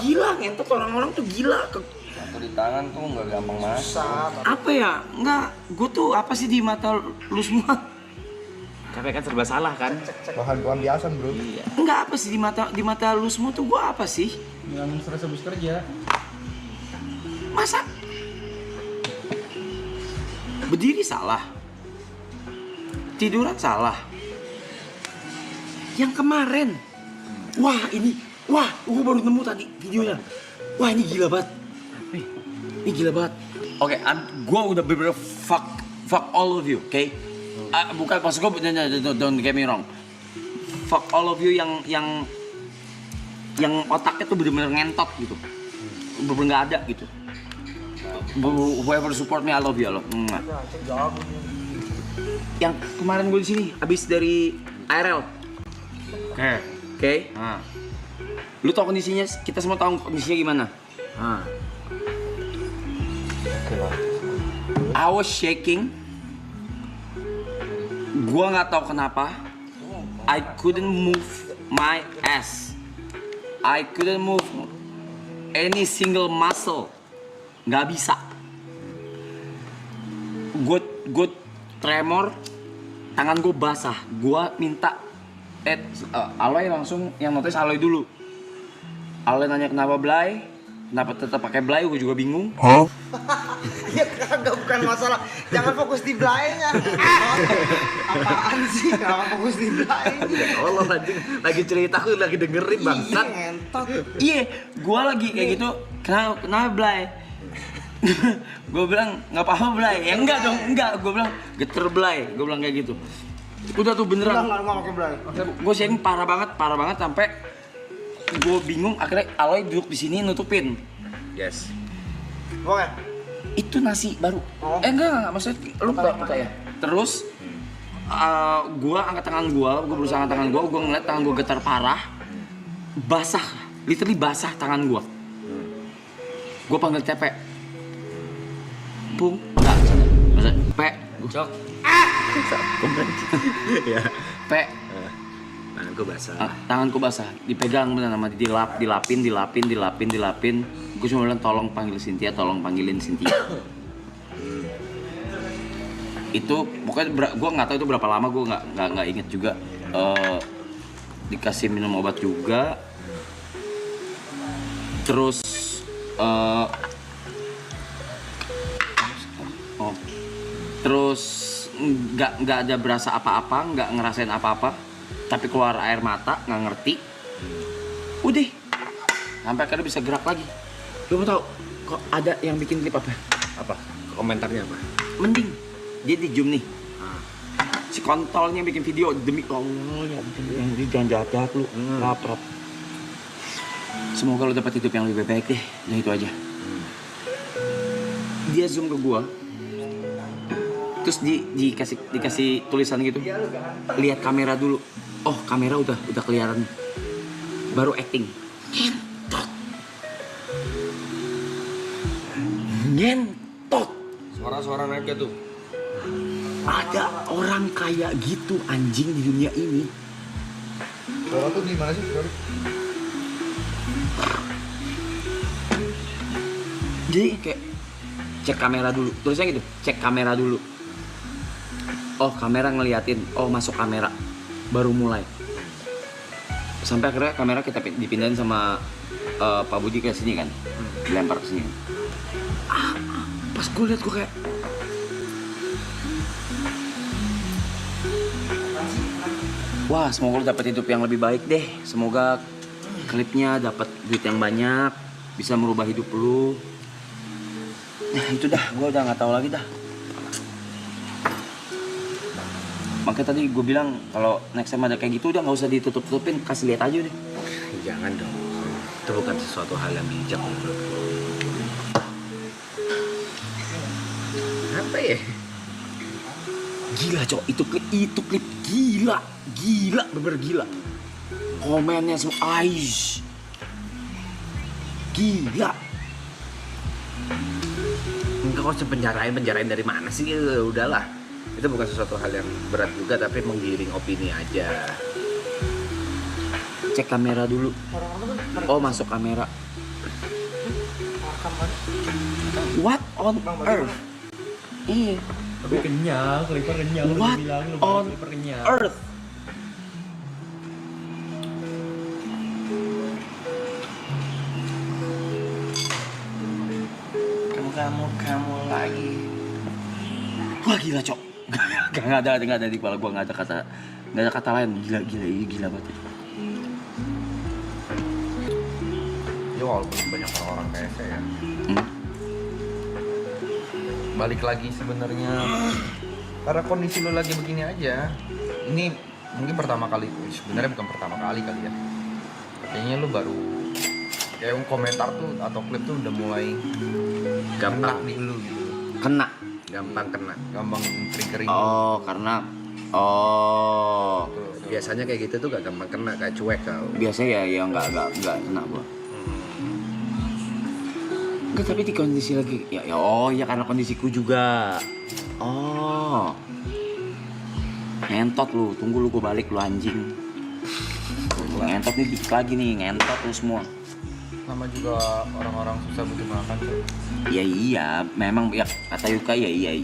Gila, ngentot orang-orang tuh gila. Satu di tangan tuh nggak gampang masuk. Apa ya? Enggak, gue tuh apa sih di mata lu semua? Capek kan serba salah kan? Bahan pelampiasan bro. Iya. Enggak apa sih di mata lu semua tuh gue apa sih? Ngilangin stres habis kerja. Masa berdiri salah, tiduran salah. Yang kemarin, wah, gue baru nemu tadi videonya. Wah ini gila banget. Ini gila banget. Oke, gue udah bener-bener fuck all of you, oke? Bukan maksud gue, don't get me wrong. Fuck all of you yang otaknya tuh bener-bener ngentot gitu, bener-bener nggak ada gitu. Whoever support me, I love you, I love. Yang kemarin gue di sini, abis dari IRL. Oke. Nah. Lu tau kondisinya, kita semua tahu kondisinya gimana. Nah. I was shaking. Gua nggak tahu kenapa. I couldn't move my ass. I couldn't move any single muscle. Nggak bisa. Gue tremor. Tangan gue basah. Gue minta Aloy langsung yang notice Aloy dulu. Aloy nanya kenapa Blay, kenapa tetap pakai Blay, gue juga bingung. Ya kagak, bukan masalah. Jangan fokus di belaynya. Apaan sih? Kenapa fokus di belaynya? Ya Allah anjing, lagi cerita aku lagi dengerin bangsat. Ngentot. Iya, gue lagi kayak gitu. Kenapa Blay? Gue bilang nggak apa-apa Blay. Ya enggak dong, enggak. Gue bilang geter Blay. Gue bilang kayak gitu. Udah tuh beneran. Enggak pakai belay. Gue sharing parah banget sampai gue bingung. Akhirnya Aloy duduk di sini nutupin. Yes. Oke. Itu nasi baru. Oh. Enggak, maksudnya lu buka ya. Terus gua angkat tangan gua berusaha angkat tangan gua ngeliat tangan gua getar parah. Basah, literally basah tangan gua. Gua panggil Tepe. Pung, enggak, maksudnya Pe, Cok. Ya. Pe, Tanganku basah. tanganku basah, dipegang bener sama dilapin. Gue cuma bilang tolong panggilin Cynthia. Itu pokoknya gue nggak tahu itu berapa lama, gue nggak inget juga. Dikasih minum obat juga. Terus terus nggak ada berasa apa-apa, nggak ngerasain apa-apa, tapi keluar air mata, nggak ngerti. Udah, sampai akhirnya bisa gerak lagi. Lu mau tahu kok ada yang bikin klip apa? Apa? Komentarnya apa? Mending dia di zoom nih. Si kontolnya bikin video, demi Allah ya, yang dia jangan jahat lu, lapar. Semoga lu dapat hidup yang lebih baik deh. Nah itu aja. Dia zoom ke gua, terus dikasih tulisan gitu. Lihat kamera dulu. Oh kamera udah kelihatan. Baru acting. Ngentot. Suara-suara naiknya tuh. Ada orang kayak gitu anjing di dunia ini. Suara tuh gimana sih? Sorry. Jadi kayak cek kamera dulu. Tulisnya gitu, cek kamera dulu. Oh kamera ngeliatin, oh masuk kamera. Baru mulai. Sampai akhirnya kamera kita dipindahin sama Pak Budi ke sini kan. Dilempar ke sini. Pas gue liat gue kayak wah, semoga lu dapat hidup yang lebih baik deh. Semoga klipnya dapat duit yang banyak, bisa merubah hidup lu. Nah itu dah, gue udah nggak tahu lagi dah. Makanya tadi gue bilang kalau next time ada kayak gitu udah nggak usah ditutup-tutupin, kasih lihat aja deh. Jangan dong. Itu bukan sesuatu hal yang bijak menurutku. Apa ya? Gila cok, itu klip gila, bener gila. Komennya semua aish, gila. Enggak kok penjarain dari mana sih? Udahlah. Itu bukan sesuatu hal yang berat juga, tapi menggiring opini aja. Cek kamera dulu. Oh masuk kamera. What on earth? Iya. Tapi kenyang, Clipper kenyang. What on earth? Kamu lagi. Wah gila cok. Gak ada di kepala gua, nggak ada kata lain. Gila banget. Ya walaupun banyak orang kayak saya. Balik lagi sebenarnya karena kondisi lo lagi begini aja. Ini mungkin pertama kali, sebenarnya bukan pertama kali kali ya. Kayaknya lo baru kayak komentar tuh atau klip tuh udah mulai Gampang di lu gitu. Kena. Gampang triggering. Oh karena biasanya kayak gitu tuh gak gampang kena, kayak cuek kau. biasanya ya nggak kena gua. Enggak, tapi di kondisi lagi ya karena kondisiku juga. Oh. Ngentot lu, tunggu lu gua balik lu anjing. Ngentot nih dikit lagi nih, ngentot lu semua. Sama juga orang-orang susah butuh makan tuh. Ya iya, memang ya kata Yuka ya iya.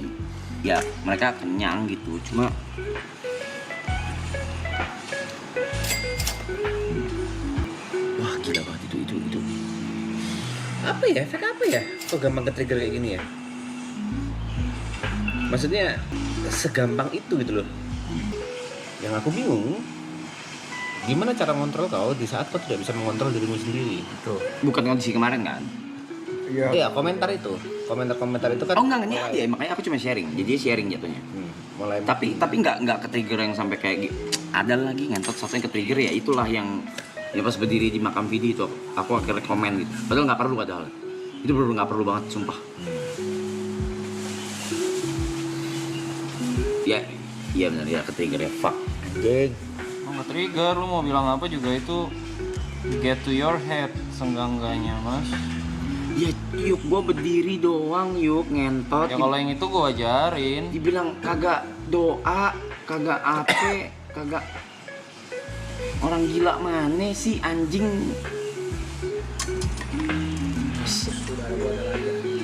Ya mereka kenyang gitu, cuma wah gila banget itu. Apa ya, efek apa ya? Kok gampang ke-trigger kayak gini ya? Maksudnya segampang itu gitu loh. Yang aku bingung, gimana cara mengontrol kau di saat kau tidak bisa mengontrol dirimu sendiri? Tuh. bukan kondisi kemarin kan? Iya, komentar itu kan. Oh enggak, ini aja, makanya aku cuma sharing. Jadi sharing jatuhnya. Mulai Tapi enggak ke-trigger yang sampai kayak gitu. Ada lagi ngentot satu yang ke-trigger ya, itulah yang ya pas berdiri di makam Vidi itu aku akhirnya komen gitu. Padahal nggak perlu padahal. Itu bener nggak perlu banget sumpah. Ya, iya benar ya ke-trigger ya. Fuck. anjing. Mau nge-trigger, lu mau bilang apa juga itu get to your head senggangganya mas. Ya yuk gua berdiri doang yuk ngentot. Ya kalau yang itu gua ajarin. Dibilang kagak doa, kagak ape, kagak orang gila mana sih anjing.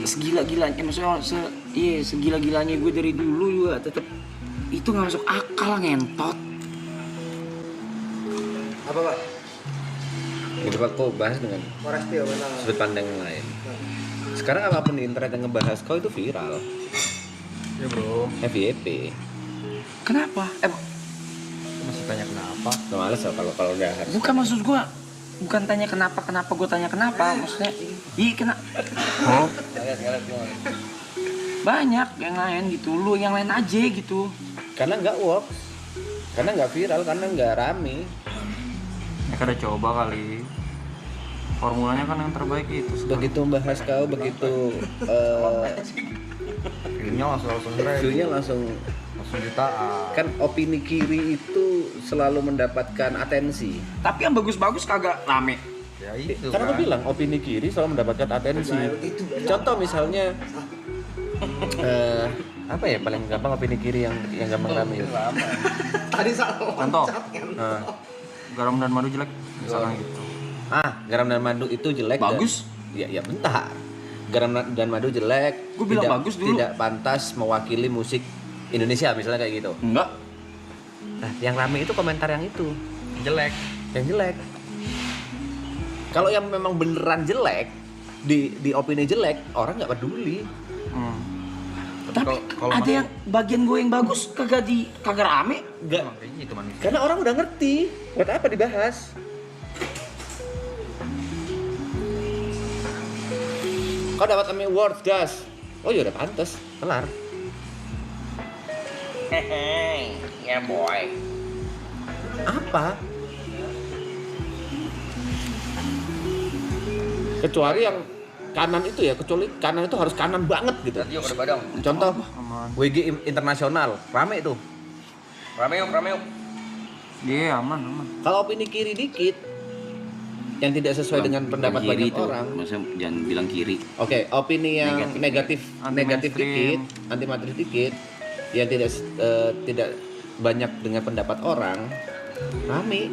Segila-gilanya maksudnya segila-gilanya gue dari dulu juga tetep itu nggak masuk akal ngentot. Apa Pak? Gitu Pak, kau bahas dengan Morastio benar. sudut pandang yang lain. Sekarang apapun di internet yang ngebahas kau itu viral. Ya bro, FYP. Kenapa? masih tanya kenapa? Gak males loh kalau udah harus. Bukan maksud gue, bukan tanya kenapa gue tanya kenapa, maksudnya kena. Oh. Banyak yang lain gitu, lu yang lain aja gitu. Karena nggak work, karena nggak viral, karena nggak rame. Ya kan udah coba kali. Formulanya kan yang terbaik itu. Begitu membahas kau, begitu View-nya langsung drive. view-nya langsung jutaan. kan opini kiri itu selalu mendapatkan atensi. Tapi yang bagus-bagus kagak rame. Ya itu Karena kan. aku bilang opini kiri selalu mendapatkan atensi. Contoh misalnya apa ya paling gampang opini kiri yang gampang rame. Tadi salah Contoh. loncat, kan? Garam dan madu jelek misalnya gitu. Garam dan madu itu jelek. Bagus? Ya bentar. Garam dan madu jelek. Gua bilang bagus dulu. Tidak pantas mewakili musik Indonesia misalnya kayak gitu. Enggak. Nah, yang rame itu komentar yang itu. Jelek. Yang jelek. Kalau yang memang beneran jelek, di opini jelek, orang nggak peduli. Tapi kalau ada masih- yang bagian gue yang bagus kagak rame. Nggak. Emang kayak gitu manusia. Karena orang udah ngerti. Buat apa dibahas? Kau dapat Emmy Award, gas. Oh ya udah pantas, kelar. Hehehe, ya boy. Apa? Kecuali yang kanan itu ya, kecuali kanan itu harus kanan banget gitu. Yuk udah badang. Contoh, Aman. WG internasional, rame itu. Rame yuk. Iya aman. Kalau opini kiri dikit, yang tidak sesuai dengan pendapat banyak orang. Maksudnya jangan bilang kiri. Oke, opini yang negatif Anti-mainstream. dikit, anti materi dikit, yang tidak banyak dengan pendapat orang, rame.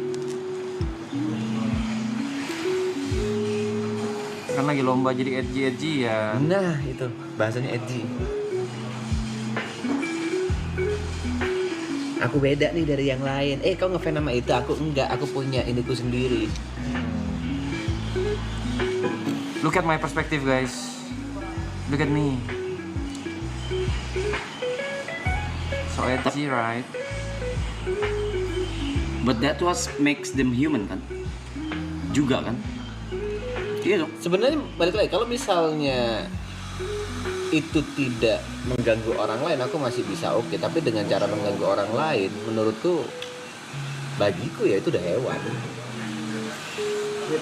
kan lagi lomba jadi edgy ya. Nah itu bahasanya edgy. Aku beda nih dari yang lain. Kau ngefans sama itu, aku enggak. Aku punya indiku sendiri. Look at my perspective guys. Look at me. So edgy right? But that was makes them human kan? Juga kan? Iya dong. Sebenarnya balik lagi, kalau misalnya itu tidak mengganggu orang lain, aku masih bisa oke. Tapi dengan cara mengganggu orang lain, menurutku, bagiku ya itu udah hewan.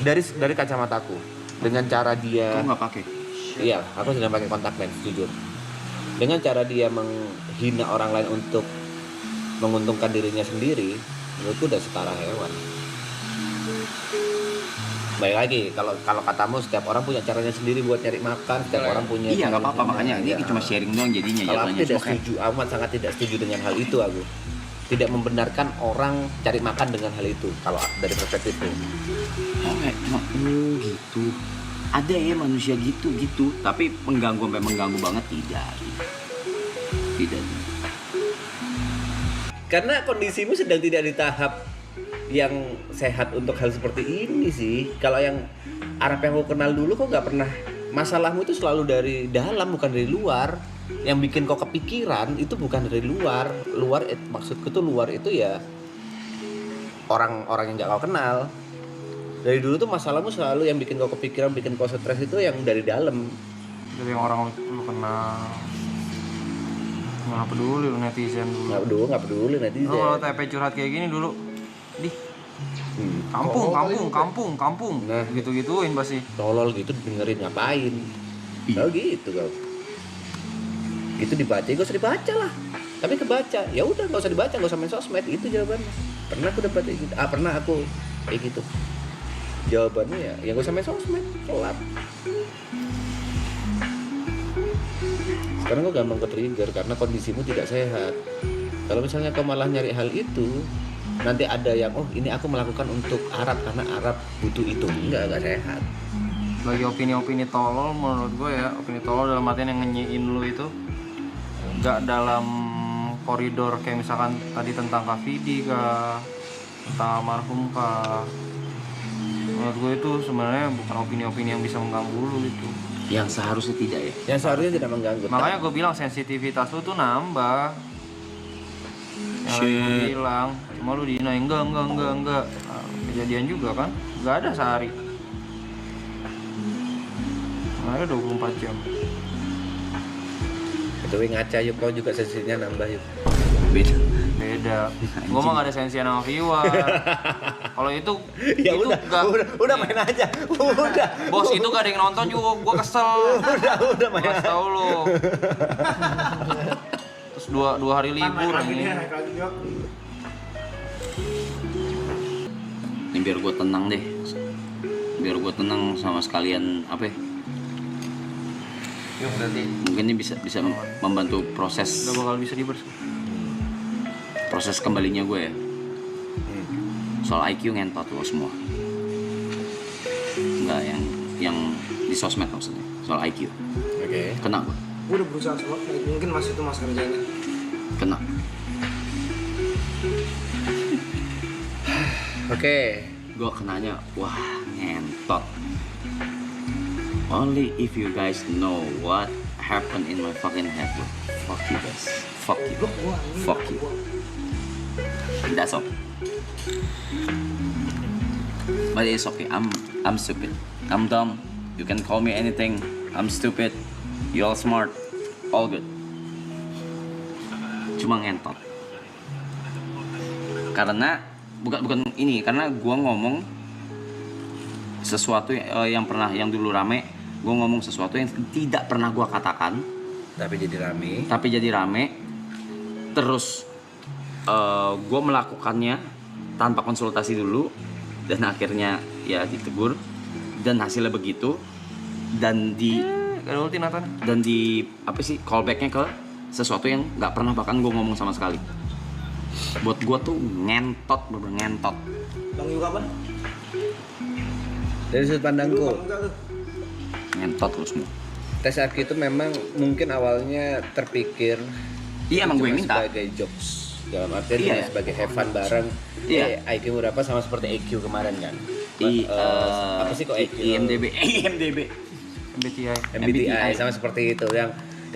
Dari kacamataku, dengan cara dia, Kau nggak pakai? iya, aku sedang pakai kontak lens jujur. Dengan cara dia menghina orang lain untuk menguntungkan dirinya sendiri, menurutku udah setara hewan. Baik lagi, kalau katamu setiap orang punya caranya sendiri buat nyari makan, setiap orang punya. Iya nggak apa-apa, makanya ini Iya. cuma sharing doang jadinya. Kalau aku jatuhnya. tidak Cuma kayak- setuju, amat sangat tidak setuju dengan hal itu aku. Tidak membenarkan orang cari makan dengan hal itu kalau dari perspektifku. Oh, kayak cuma gitu. Ada ya manusia gitu, tapi mengganggu sampai mengganggu banget tidak. Tidak. Karena kondisimu sedang tidak di tahap yang sehat untuk hal seperti ini sih. Kalau yang Arab yang aku kenal dulu kok nggak pernah, masalahmu itu selalu dari dalam bukan dari luar. Yang bikin kau kepikiran itu bukan dari luar. Maksudku tuh luar itu ya orang-orang yang nggak kau kenal. Dari dulu tuh masalahmu selalu yang bikin kau kepikiran, bikin kau stres itu yang dari dalam. Dari yang orang lu kenal. Nggak peduli lu netizen dulu. Nggak peduli netizen. Lu kalau TP curhat kayak gini dulu, di kampung, Nah. gitu-gituin pasti. Tolol gitu dengerin ngapain? Kalau gitu kau. Gitu dibaca, gak usah dibaca lah. Tapi kebaca, ya udah nggak usah dibaca, nggak usah main sosmed, itu jawabannya. Pernah aku dapat kayak gitu, pernah aku kayak gitu. Jawabannya ya nggak usah main sosmed, kelar. Sekarang kau gampang ke-trigger karena kondisimu tidak sehat. Kalau misalnya kau malah nyari hal itu, nanti ada yang ini aku melakukan untuk Arab karena Arab butuh itu, nggak sehat. Bagi opini-opini tolol menurut gue ya, opini tolol dalam artian yang ngenyiin lu itu nggak dalam koridor kayak misalkan tadi tentang Kak Vidi kah, tentang almarhum kah. Menurut gue itu sebenarnya bukan opini-opini yang bisa mengganggu lu gitu. Yang seharusnya tidak ya. Yang seharusnya tidak mengganggu. Makanya gue bilang sensitivitas lu tuh nambah. Yang lagi gue Shit. bilang, cuma lu dinaik enggak. Nah, kejadian juga kan, nggak ada sehari. Ada 24 jam. Itu ngaca yuk, kau juga sensitinya nambah yuk. Beda. Gua mah gak ada sensian sama viewer. Kalau itu Ya itu udah, gak, udah main aja. Udah. bos itu gak ada yang nonton juga, gua kesel. Udah main. Kasih tau lu. Terus dua hari libur ini. Ini biar gue tenang deh. Biar gue tenang sama sekalian apa ya? Yuk berarti Mungkin ini bisa membantu proses Gak bakal bisa dibers. kembalinya gue ya. Soal IQ ngentot lo semua. Enggak yang di sosmed maksudnya. Soal IQ. Oke. Kena gue. Gue udah berusaha semua, mungkin mas itu mas kerjanya. Kena. Oke. Gue kenanya, wah ngentot. Only if you guys know what happened in my fucking head, bro. Fuck you guys. Fuck you. Fuck you. That's all. But it's okay. I'm stupid. I'm dumb. You can call me anything. I'm stupid. You all smart. All good. Cuma ngentot. Karena bukan ini, karena gua ngomong sesuatu yang dulu rame. Gue ngomong sesuatu yang tidak pernah gue katakan, Tapi jadi rame. Terus gue melakukannya tanpa konsultasi dulu, dan akhirnya ya ditegur, dan hasilnya begitu, dan di Gak ada ulti Nathan. dan di apa sih callbacknya ke sesuatu yang nggak pernah bahkan gue ngomong sama sekali. Buat gue tuh ngentot, bener ngentot. Bang Yuka apa? Dari sudut pandangku, Enggak tuh. Ngentot lu semua. Tes IQ itu memang mungkin awalnya terpikir Iya emang gue cuma yang minta. sebagai jokes, dalam artian Iya. cuma sebagai have fun bareng. Iya. IQ berapa sama seperti EQ kemarin kan. Apa sih kok EQ? IMDb. MBTI. MBTI sama seperti itu yang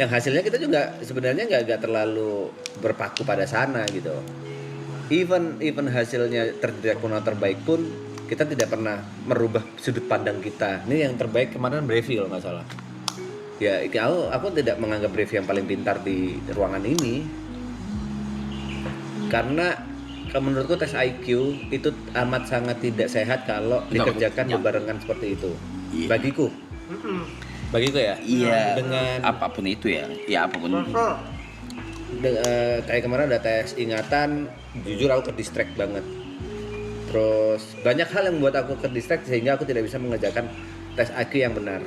hasilnya kita juga sebenarnya nggak terlalu berpaku pada sana gitu. Even hasilnya terjelek pun atau terbaik pun kita tidak pernah merubah sudut pandang kita. Ini yang terbaik kemarin Brevi kalau nggak salah. Ya, aku tidak menganggap Brevi yang paling pintar di ruangan ini. Karena menurutku tes IQ itu amat sangat tidak sehat kalau dikerjakan berbarengan seperti itu. Iya. Bagiku ya. Iya. Dengan apapun itu ya. Ya apapun. Kayak kemarin ada tes ingatan, jujur aku ke-distract banget. Terus banyak hal yang membuat aku ke-distract sehingga aku tidak bisa mengerjakan tes IQ yang benar.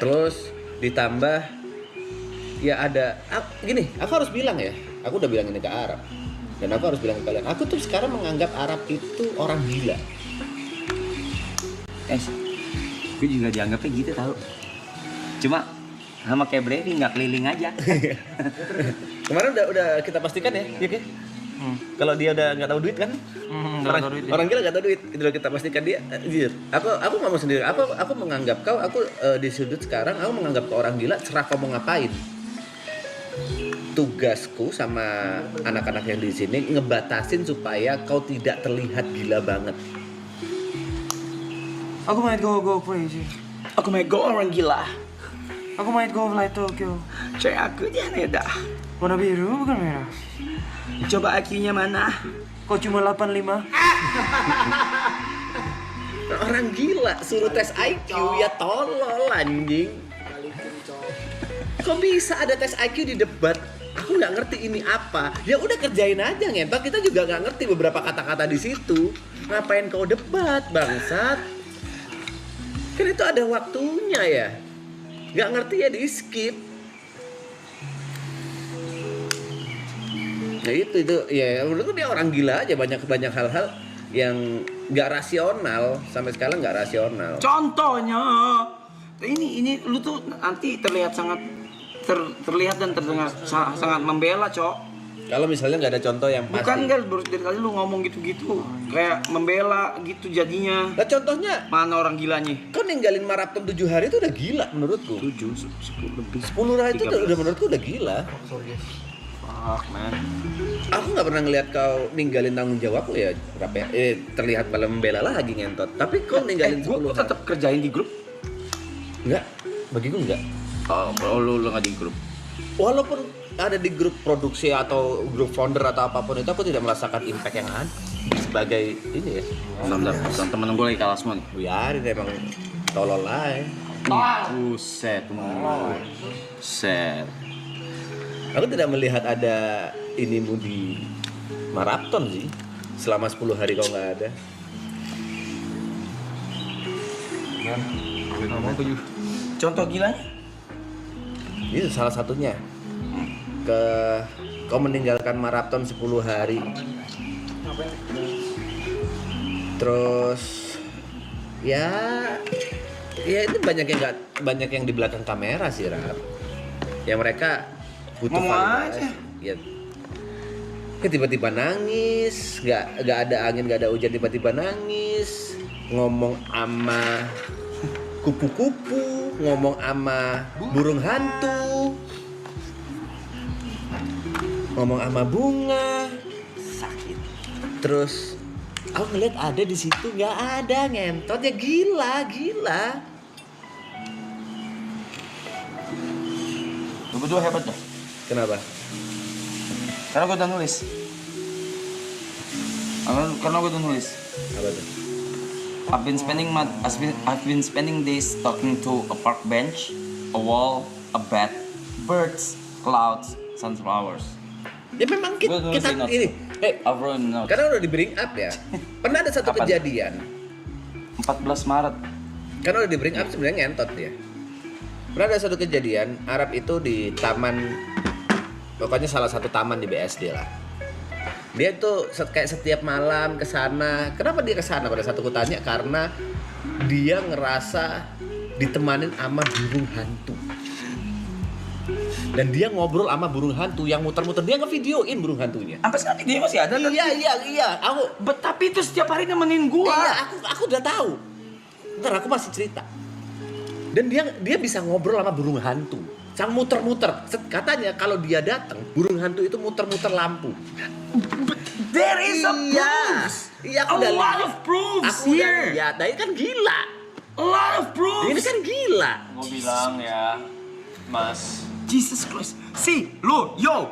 Terus ditambah ya ada gini, aku harus bilang ya, aku udah bilang ini ke Arab. Dan aku harus bilang ke kalian, aku tuh sekarang menganggap Arab itu orang gila. Gue juga dianggapnya gitu tau. Cuma sama kayak Brevi nggak keliling aja. Kemarin udah kita pastikan ya, ya kan? Kalau dia udah nggak tahu duit kan? Orang gila nggak tahu duit, itu udah kita pastikan dia. Jujur, aku ngomong sendiri. Aku menganggap kau, di sudut sekarang, aku menganggap kau orang gila. Serah kau mau ngapain. Tugasku sama anak-anak yang di sini ngebatasin supaya kau tidak terlihat gila banget. Aku might go crazy. Aku mau go orang gila. Aku might go fly Tokyo. Coy aku jangan dah. Warna biru bukan merah. Coba IQ-nya mana? Kok cuma 85? Orang gila suruh tes IQ ya tolol anjing. Kok bisa ada tes IQ di debat? Aku nggak ngerti ini apa. Ya udah kerjain aja ngentot. Kita juga nggak ngerti beberapa kata-kata di situ. Ngapain kau debat bangsat? Kan itu ada waktunya ya. Nggak ngerti ya di skip. Nah itu ya menurutku dia orang gila aja, banyak hal-hal yang nggak rasional, sampai sekarang nggak rasional. Contohnya ini lu tuh nanti terlihat sangat terlihat dan terdengar sangat membela, Cok. Kalau misalnya nggak ada contoh yang pasti. Bukan enggak, baru dari tadi lu ngomong gitu-gitu kayak membela gitu jadinya. Nah contohnya Mana orang gilanya? kau ninggalin maraton 7 hari itu udah gila menurutku. 7, 10 lebih. 10 hari itu udah menurutku udah gila. Fuck, man. Aku nggak pernah ngeliat kau ninggalin tanggung jawabku ya, berapa ya? Terlihat malah membela lagi ngentot. Tapi kau ninggalin 10 Gue hari. tetap kerjain di grup. Enggak, bagiku enggak. Oh, lu nggak di grup. Walaupun ada di grup produksi atau grup founder atau apapun itu, aku tidak merasakan impact yang ada sebagai ini ya. Bentar, temen gue lagi kalah semua nih. Biarin emang tolol aja. Buset, Buset. Aku tidak melihat ada inimu di maraton sih. Selama 10 hari kau nggak ada. Contoh gilanya? Itu salah satunya. Kau meninggalkan maraton 10 hari. Terus ya itu banyak yang di belakang kamera sih, Rap. Ya mereka butuh Ngomong validasi. aja. Ya tiba-tiba nangis, nggak ada angin, nggak ada hujan, tiba-tiba nangis, ngomong ama kupu-kupu, ngomong ama burung hantu, ngomong ama bunga, sakit. Terus aku ngeliat ada di situ, nggak ada, ngentot ya, gila. Lu berdua hebat dah. Kenapa? Karena gue udah nulis. Karena gue udah nulis. Apa tuh? I've been spending days talking to a park bench, a wall, a bat, birds, clouds, sunflowers. Ya memang kita Gua nulis di notes. ini. I've written notes. Karena udah di bring up ya. Pernah ada satu Kapan? kejadian. 14 Maret. Karena udah di bring up sebenarnya ngentot dia. Pernah ada satu kejadian, Arab itu di taman, pokoknya salah satu taman di BSD lah. Dia tuh kayak setiap malam ke sana. Kenapa dia ke sana? Pada saat aku tanya, karena dia ngerasa ditemanin sama burung hantu. Dan dia ngobrol sama burung hantu yang muter-muter, dia ngevideoin burung hantunya. Sampai sekarang dia masih ada. Iya. Tapi itu setiap hari nemenin gua. Iya, aku udah tahu. Ntar aku masih cerita. Dan dia bisa ngobrol sama burung hantu. Sang muter-muter. Katanya kalau dia datang, burung hantu itu muter-muter lampu. There is a proof. Iya, A lot of proofs Aku udah here. lihat. Nah, ini kan gila. A lot of proofs. Ini kan gila. Gue bilang ya, Mas. Jesus Christ. See, lo, yo.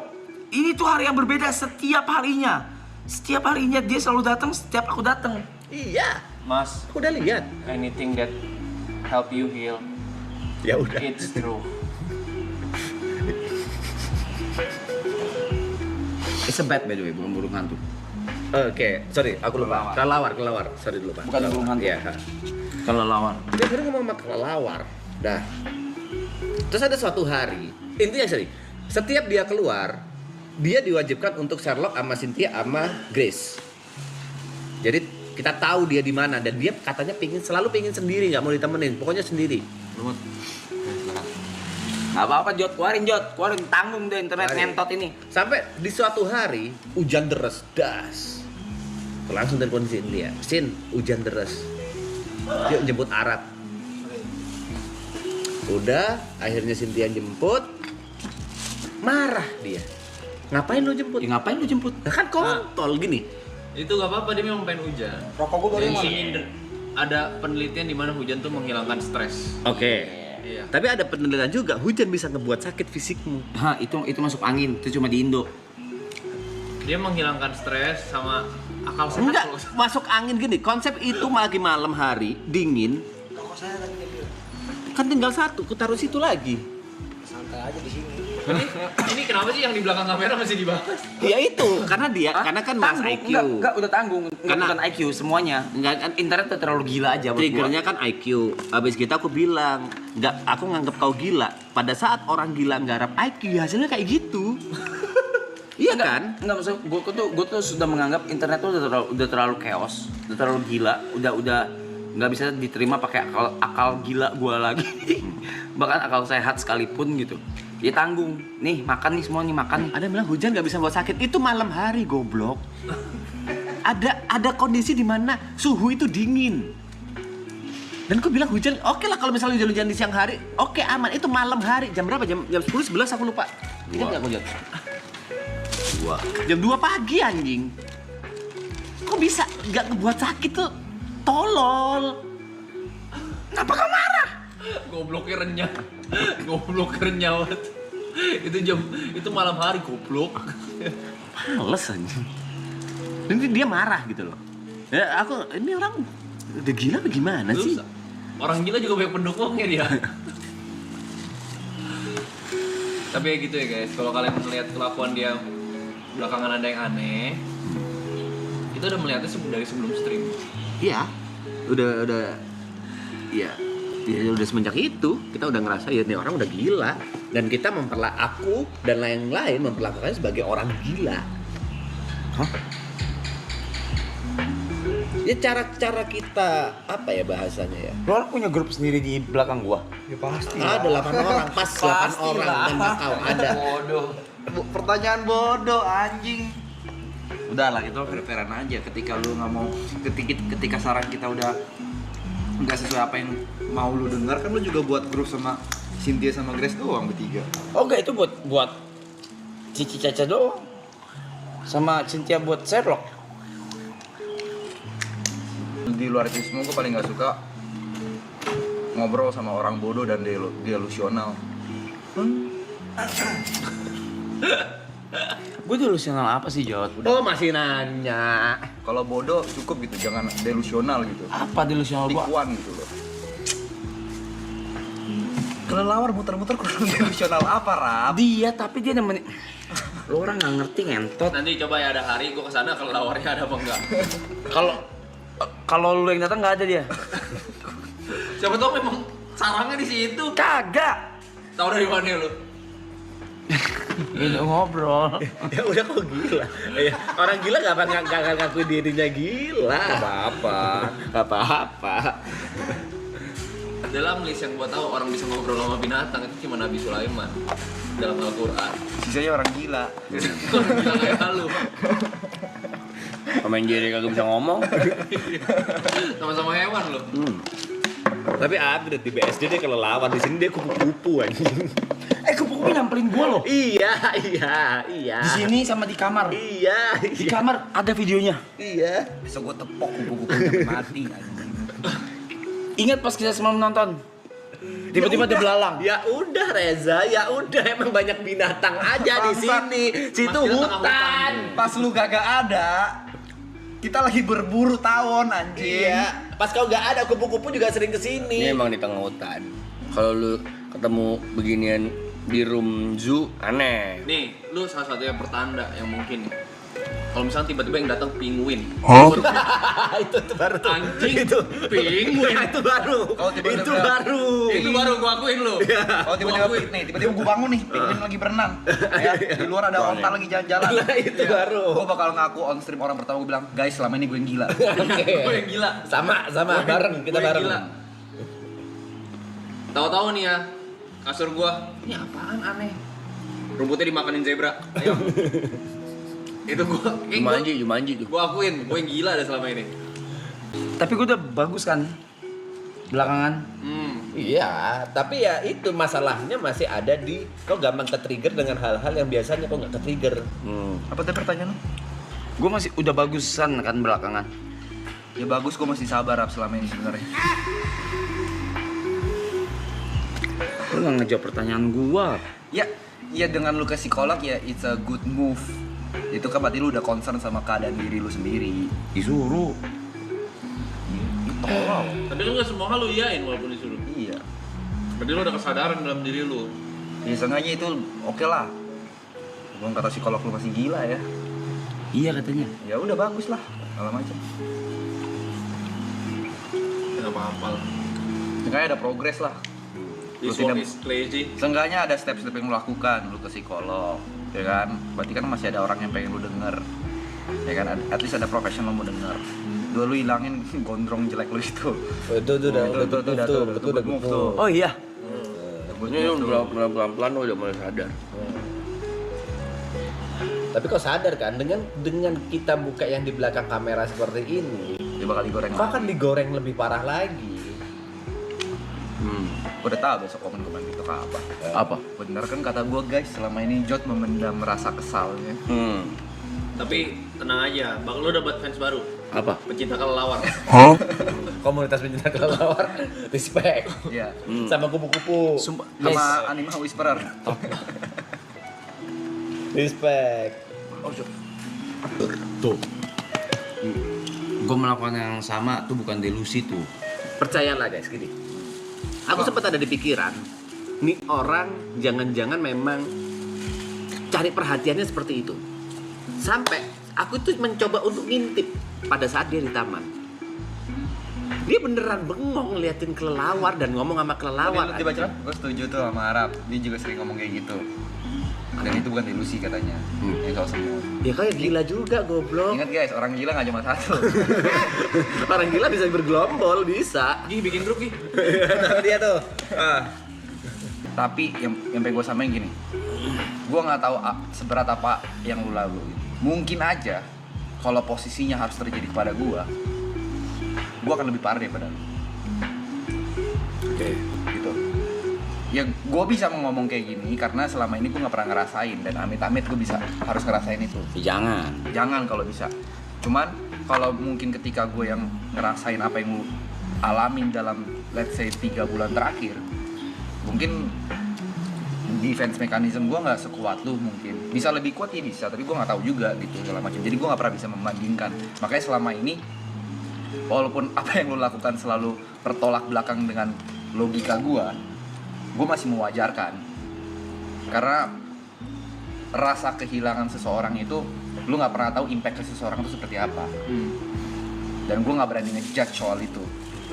Ini tuh hari yang berbeda setiap harinya. Setiap harinya dia selalu datang setiap aku datang. Iya, Mas, aku udah lihat. anything that help you heal, Ya udah. it's true. It's a bat by the way, bukan burung hantu. Oke, sorry, aku lupa. Kelelawar. Sorry lupa. Bukan burung hantu. Iya. Kalau lawan. Dia sering ngomong sama kelelawar. Dah. Terus ada suatu hari, intinya setiap dia keluar, dia diwajibkan untuk Sherlock sama Cynthia sama Grace. Jadi kita tahu dia di mana dan dia katanya selalu pingin sendiri, nggak mau ditemenin, pokoknya sendiri. Lumut. Gak apa-apa Jot, keluarin tanggung deh internet Keluarin. ngentot ini. Sampai di suatu hari hujan deras, das. Langsung telepon Cynthia, hujan deras. Yuk jemput Arab. Udah, akhirnya Cynthia jemput. Marah dia. Ngapain lo jemput? Ya ngapain lu jemput? Nah, kan kontol gini. Itu gak apa-apa, dia memang pengen hujan. Rokok gue baru mau. Ada penelitian di mana hujan tuh menghilangkan stres. Oke. Iya. Tapi ada penelitian juga hujan bisa ngebuat sakit fisikmu. Hah, itu masuk angin, itu cuma di Indo. Dia menghilangkan stres sama akal sehat. Enggak, loh. masuk angin gini. Konsep itu lagi malam hari, dingin. Rokok saya tadi dia bilang. Kan tinggal satu, ku taruh situ lagi. Santai aja di sini. Ini kenapa sih yang di belakang kamera masih dibahas? Ya itu, karena karena kan bahas IQ. Enggak, udah tanggung. Karena- Bukan IQ semuanya. Enggak, internet udah terlalu gila aja buat Triggernya kan IQ. Habis gitu aku bilang, aku nganggap kau gila. Pada saat orang gila nggarap IQ, hasilnya kayak gitu. Iya kan? Enggak, maksud gue tuh sudah menganggap internet tuh udah terlalu chaos, udah terlalu gila, udah nggak bisa diterima pakai akal gila gue lagi. Bahkan akal sehat sekalipun gitu. Ya tanggung. Nih, makan nih semua nih, makan nih. Ada yang bilang hujan nggak bisa buat sakit. Itu malam hari goblok. Ada kondisi di mana suhu itu dingin. Dan aku bilang hujan, oke lah kalau misalnya hujan-hujan di siang hari, oke aman. Itu malam hari. Jam berapa? Jam 10 11 aku lupa. Ingat nggak aku jam? 2. Jam 2 pagi anjing. Kok bisa nggak ngebuat sakit tuh? Tolol. Kenapa kau marah? Gobloknya renyah. Banget. Itu malam hari goblok. Males anjing. Dan dia marah gitu loh. Ya ini orang udah gila apa gimana sih? Terus, orang gila juga banyak pendukungnya dia. Tapi ya gitu ya guys, kalau kalian melihat kelakuan dia belakangan ada yang aneh, itu udah melihatnya dari sebelum stream. Iya. Udah iya. Ya, udah semenjak itu kita udah ngerasa ya nih orang udah gila dan kita aku dan lain-lain memperlakukannya sebagai orang gila. Hah? Ya cara kita apa ya bahasanya ya? Lo orang punya grup sendiri di belakang gua. Ya pasti. Ada 8 orang, pas 8 orang dan bakal ada. Bodoh. Pertanyaan bodoh anjing. Udah lah, itu fair-fairan aja. Ketika lu nggak mau, ketika saran kita udah nggak sesuai apa yang mau lu dengar, kan lu juga buat grup sama Cynthia sama Grace doang bertiga. Oh enggak, itu buat Cici Caca doang. Sama Cynthia buat Sherlock. Di luar itu semua gue paling nggak suka ngobrol sama orang bodoh dan delusional. Gue delusional apa sih, Jod? Oh masih nanya. Kalau bodoh cukup gitu, jangan delusional gitu. Apa delusional gua? Tikuan gitu loh. Kelelawar muter-muter kurang delusional apa, Rap? Dia, tapi dia nemenin. Lo orang nggak ngerti ngentot. Nanti coba ya ada hari gue kesana kalau lawarnya ada apa enggak. Kalau lu yang datang nggak ada dia. Siapa tahu memang sarangnya di situ. Kagak. Tahu dari mana lu? Itu ngobrol. Ya udah kok gila. Ya, orang gila gak akan ngaku dirinya gila. Apa-apa. Apa-apa. dalam list yang gua tahu orang bisa ngobrol sama binatang itu cuma Nabi Sulaiman dalam Al-Qur'an. Sisanya orang gila. Orang gila kayak lu. Pemain Jerry kagak bisa ngomong. Sama-sama hewan lu. Tapi upgrade di BSD dia kelelawar, di sini dia kupu-kupu anjing. Kupu-kupu nyamperin gua loh. Iya. Di sini sama di kamar. Iya. Di kamar ada videonya. Iya. Besok gue tepok kupu-kupu sampai mati. Ingat pas kita semalam nonton. Tiba-tiba dia belalang. Ya udah Reza, ya udah emang banyak binatang aja di sini. Situ Mas, kita tengah hutan. Pas lu kagak ada, kita lagi berburu tawon anjing. Iya. Pas kau nggak ada, kupu-kupu juga sering kesini. Ini emang di tengah hutan. Kalau lu ketemu beginian di room zoo aneh. Nih, lu salah satu yang pertanda yang mungkin kalau misalnya tiba-tiba yang datang penguin. itu baru tuh. Anjing. Itu Penguin. itu baru. Kalau tiba-tiba- itu baru. Itu baru gua akuin lu. Oh tiba-tiba gue bangun nih, penguin lagi berenang. Ya, di luar ada onta lagi jalan-jalan. Nah, itu baru. Gue bakal ngaku on stream orang pertama gue bilang, guys selama ini gue yang gila. Gua yang gila. Sama bareng kita Gua yang bareng. gila. Tahu-tahu nih ya, kasur gua, ini apaan aneh? Rumputnya dimakanin zebra. Ayo. Itu gua, Jumanji tuh. gua akuin, gua yang gila ada selama ini. Tapi gua udah bagus kan belakangan. Iya, tapi ya itu masalahnya masih ada di kau gampang ke-trigger dengan hal-hal yang biasanya kau nggak ke-trigger. Apa tadi pertanyaan lu? Gua masih udah bagusan kan belakangan. Ya bagus, gue masih sabar selama ini sebenarnya. Lu nggak ngejawab pertanyaan gua. Ya dengan lu ke psikolog ya it's a good move. Itu kan berarti lu udah concern sama keadaan diri lu sendiri. Disuruh. Tolol. Tapi kan nggak semua hal lu iyain walaupun disuruh. Iya. Berarti lu ada kesadaran dalam diri lu. Ya seenggaknya itu oke lah. Belum kata psikolog lu masih gila ya. Iya katanya. Ya udah bagus lah. Kalau macam. Nggak apa-apa lah. Seenggaknya ada progres lah. This Lu work tidak- is lazy. Seenggaknya ada step-step yang lu lakukan, lu ke psikolog, ya kan? Berarti kan masih ada orang yang pengen lu denger, ya kan? At least ada profesional mau denger. Dua lu hilangin gondrong jelek lu itu. Itu udah good move tuh. Oh iya. Ini udah Pelan-pelan udah mulai sadar. Tapi kau sadar kan dengan kita buka yang di belakang kamera seperti ini, dia bakal digoreng. kau akan digoreng lebih parah lagi. Gue udah tahu besok komen-komen itu ke apa. Apa? Bener kan kata gue guys, selama ini Jod memendam rasa kesalnya. Tapi tenang aja, bakal lu dapat fans baru. Apa? Pecinta kelelawar. Komunitas pencinta kelelawar, respect. Iya. Sama kupu-kupu. Sumpah. Sama Anima Whisperer. Respect. Tuh. Gue melakukan yang sama tuh bukan delusi tuh. Percayalah guys, gini. Aku sempat ada di pikiran, nih orang jangan-jangan memang cari perhatiannya seperti itu. Sampai aku tuh mencoba untuk ngintip pada saat dia di taman. Dia beneran bengong ngeliatin kelelawar dan ngomong sama kelelawar. Dia baca, gue setuju tuh sama Arab. Dia juga sering ngomong kayak gitu. Dan itu bukan delusi katanya. Yang kau semua. Ya kayak gila juga goblok. Ingat guys, orang gila nggak cuma satu. Orang gila bisa bergelombol, bisa. Gih, bikin grup Gih. Tahu dia tuh. Tapi yang pengen gue samain gini, gue nggak tahu seberat apa yang lu lalui. Mungkin aja kalau posisinya harus terjadi kepada gue akan lebih parah daripada lu. Oke. Gitu. Ya gue bisa ngomong kayak gini karena selama ini gue nggak pernah ngerasain dan amit-amit gue bisa harus ngerasain itu. Jangan kalau bisa. Cuman kalau mungkin ketika gue yang ngerasain apa yang lu alamin dalam let's say 3 bulan terakhir, mungkin defense mechanism gue nggak sekuat lu mungkin. Bisa lebih kuat ya bisa, tapi gue nggak tahu juga gitu segala macam. Jadi gue nggak pernah bisa membandingkan. Makanya selama ini walaupun apa yang lu lakukan selalu bertolak belakang dengan logika gue masih mewajarkan. Karena rasa kehilangan seseorang itu lu nggak pernah tahu impact ke seseorang itu seperti apa. Dan gue nggak berani ngejudge soal itu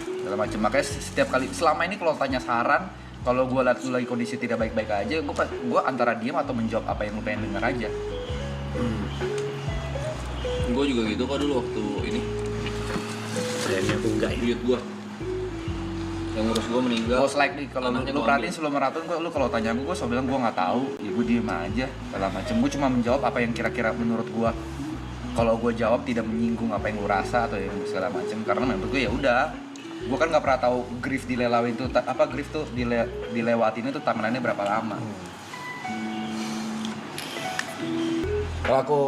segala macam. Makanya setiap kali selama ini kalau tanya saran, kalau gue lihat lu lagi kondisi tidak baik-baik aja, gue antara diam atau menjawab apa yang lu pengen denger aja. Gue juga gitu kok dulu waktu ini. Sayangnya aku enggak ya. Duit gue. yang ngurus gue meninggal. Most likely kalau lu Tanahnya gua perhatiin ambil. sebelum maraton lu kalau tanya gue selalu bilang gue nggak tahu, ya gue diem aja segala macem. Gue cuma menjawab apa yang kira-kira menurut gue. Kalau gue jawab tidak menyinggung apa yang gue rasa atau yang segala macem, karena menurut gue ya udah. Gue kan nggak pernah tahu grief dilelawin itu grief tuh dilewatin itu timeline-nya berapa lama. Kalau aku